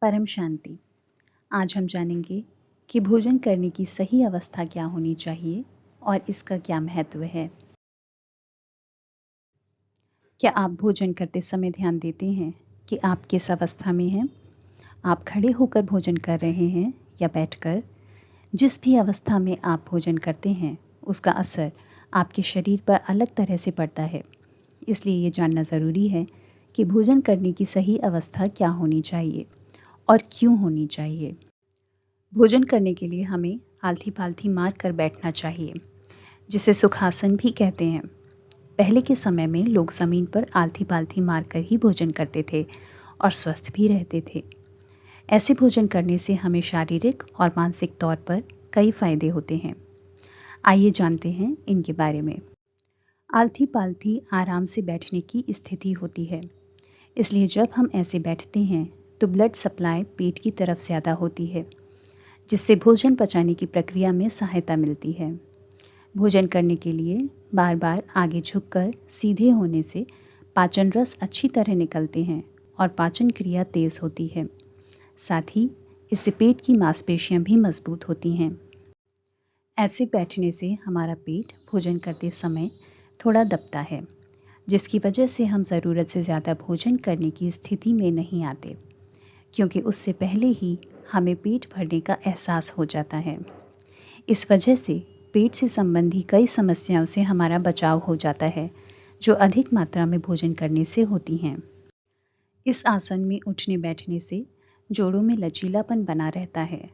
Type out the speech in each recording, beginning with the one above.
परम शांति। आज हम जानेंगे कि भोजन करने की सही अवस्था क्या होनी चाहिए और इसका क्या महत्व है। क्या आप भोजन करते समय ध्यान देते हैं कि आप किस अवस्था में हैं? आप खड़े होकर भोजन कर रहे हैं या बैठकर? जिस भी अवस्था में आप भोजन करते हैं, उसका असर आपके शरीर पर अलग तरह से पड़ता है। इसलिए ये जानना ज़रूरी है कि भोजन करने की सही अवस्था क्या होनी चाहिए और क्यों होनी चाहिए। भोजन करने के लिए हमें आलथी-पालथी मार कर बैठना चाहिए, जिसे सुखासन भी कहते हैं। पहले के समय में लोग ज़मीन पर आलथी-पालथी मारकर ही भोजन करते थे और स्वस्थ भी रहते थे। ऐसे भोजन करने से हमें शारीरिक और मानसिक तौर पर कई फायदे होते हैं। आइए जानते हैं इनके बारे में। आलथी-पालथी आराम से बैठने की स्थिति होती है, इसलिए जब हम ऐसे बैठते हैं तो ब्लड सप्लाई पेट की तरफ ज़्यादा होती है, जिससे भोजन पचाने की प्रक्रिया में सहायता मिलती है। भोजन करने के लिए बार बार आगे झुककर सीधे होने से पाचन रस अच्छी तरह निकलते हैं और पाचन क्रिया तेज होती है। साथ ही इससे पेट की मांसपेशियां भी मजबूत होती हैं। ऐसे बैठने से हमारा पेट भोजन करते समय थोड़ा दबता है, जिसकी वजह से हम ज़रूरत से ज़्यादा भोजन करने की स्थिति में नहीं आते, क्योंकि उससे पहले ही हमें पेट भरने का एहसास हो जाता है। इस वजह से पेट से संबंधी कई समस्याओं से हमारा बचाव हो जाता है, जो अधिक मात्रा में भोजन करने से होती हैं। इस आसन में उठने बैठने से जोड़ों में लचीलापन बना रहता है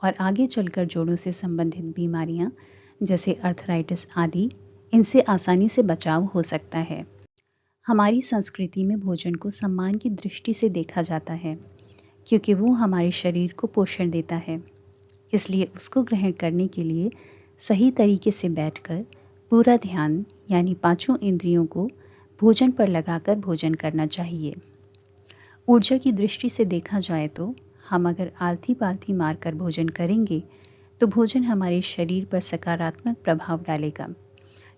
और आगे चलकर जोड़ों से संबंधित बीमारियां जैसे अर्थराइटिस आदि इनसे आसानी से बचाव हो सकता है। हमारी संस्कृति में भोजन को सम्मान की दृष्टि से देखा जाता है, क्योंकि वो हमारे शरीर को पोषण देता है। इसलिए उसको ग्रहण करने के लिए सही तरीके से बैठकर पूरा ध्यान यानी पांचों इंद्रियों को भोजन पर लगाकर भोजन करना चाहिए। ऊर्जा की दृष्टि से देखा जाए तो हम अगर आलथी-पालथी मारकर भोजन करेंगे तो भोजन हमारे शरीर पर सकारात्मक प्रभाव डालेगा,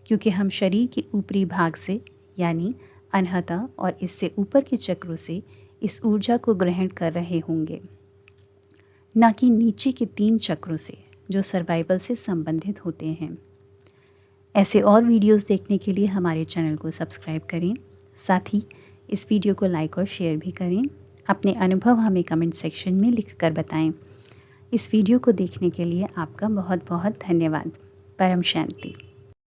क्योंकि हम शरीर के ऊपरी भाग से यानी अनहता और इससे ऊपर के चक्रों से इस ऊर्जा को ग्रहण कर रहे होंगे, न कि नीचे के 3 चक्रों से जो सर्वाइवल से संबंधित होते हैं। ऐसे और वीडियोस देखने के लिए हमारे चैनल को सब्सक्राइब करें। साथ ही इस वीडियो को लाइक और शेयर भी करें। अपने अनुभव हमें कमेंट सेक्शन में लिखकर बताएं। इस वीडियो को देखने के लिए आपका बहुत बहुत धन्यवाद। परम शांति।